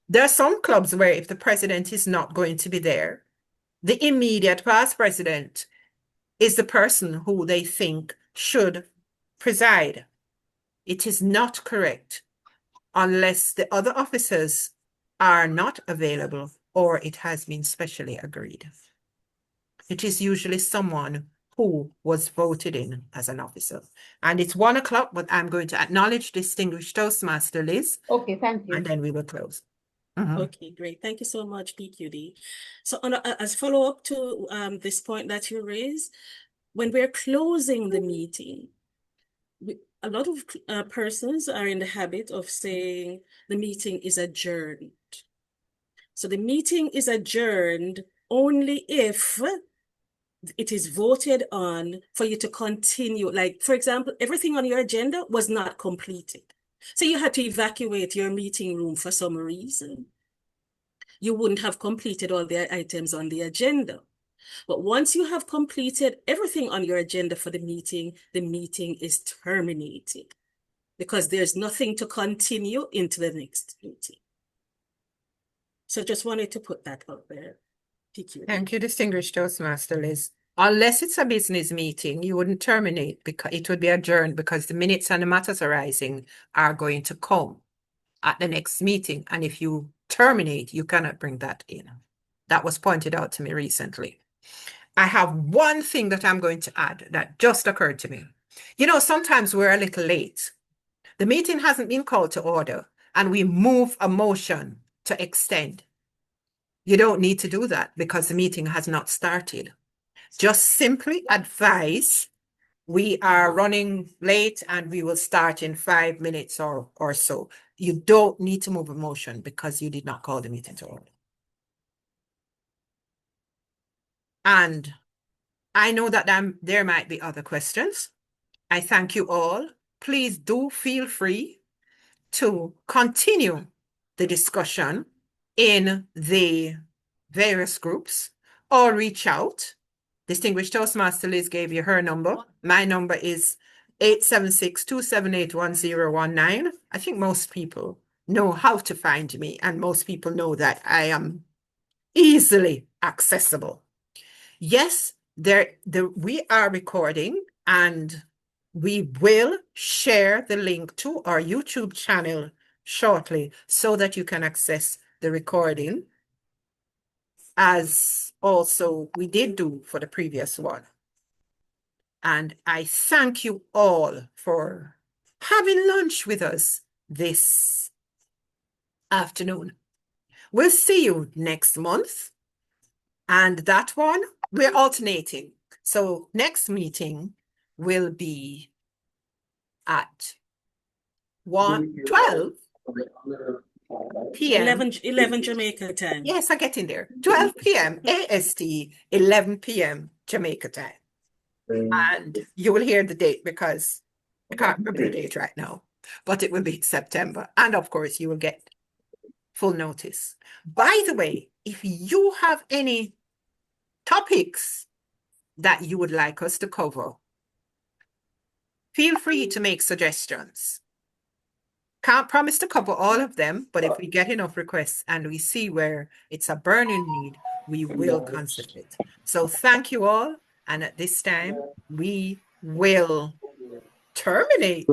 There are some clubs where if the president is not going to be there, the immediate past president is the person who they think should preside. It is not correct unless the other officers are not available or it has been specially agreed. It is usually someone who was voted in as an officer. And it's 1 o'clock, but I'm going to acknowledge Distinguished Toastmaster Liz. Okay, thank you. And then we will close. Okay, great. Thank you so much, PQD. So as follow-up to this point that you raised, when we're closing the meeting, a lot of persons are in the habit of saying the meeting is adjourned. So the meeting is adjourned only if it is voted on for you to continue. Like, for example, everything on your agenda was not completed. So you had to evacuate your meeting room for some reason. You wouldn't have completed all the items on the agenda. But once you have completed everything on your agenda for the meeting is terminated because there's nothing to continue into the next meeting. So just wanted to put that out there. PQ. Thank you, Distinguished Toastmaster Liz. Unless it's a business meeting, you wouldn't terminate because it would be adjourned because the minutes and the matters arising are going to come at the next meeting. And if you terminate, you cannot bring that in. That was pointed out to me recently. I have one thing that I'm going to add that just occurred to me. You know, sometimes we're a little late. The meeting hasn't been called to order and we move a motion to extend. You don't need to do that because the meeting has not started. Just simply advise we are running late and we will start in 5 minutes or so. You don't need to move a motion because you did not call the meeting to order. And I know that there might be other questions. I thank you all. Please do feel free to continue the discussion in the various groups or reach out. Distinguished Toastmaster Liz gave you her number. My number is 876-278-1019. I think most people know how to find me, and most people know that I am easily accessible. Yes, we are recording, and we will share the link to our YouTube channel shortly so that you can access the recording, as also we did do for the previous one. And I thank you all for having lunch with us this afternoon. We'll see you next month. And that one, we're alternating. So next meeting will be at 12 p.m. 11 Jamaica time. Yes, I get in there. 12 p.m. AST, 11 p.m. Jamaica time. And you will hear the date because I can't remember the date right now, but it will be September. And of course, you will get full notice. By the way, if you have any topics that you would like us to cover, feel free to make suggestions. Can't promise to cover all of them, but if we get enough requests and we see where it's a burning need, we will consider it. So thank you all. And at this time, we will terminate.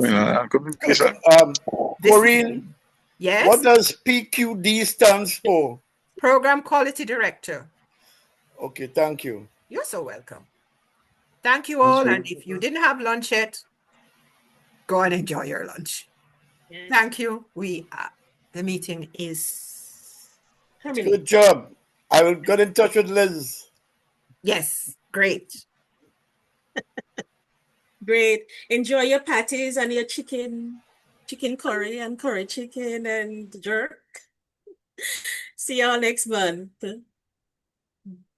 Maureen, Yes? what does PQD stands for? Program Quality Director. Okay, thank you. You're so welcome. Thank you all. And if you didn't have lunch yet, go and enjoy your lunch. Yes. Thank you. The meeting is terminated. Good job. I will get in touch with Liz. Yes, great. Great. Enjoy your patties and your chicken curry and curry chicken and jerk. See y'all next month.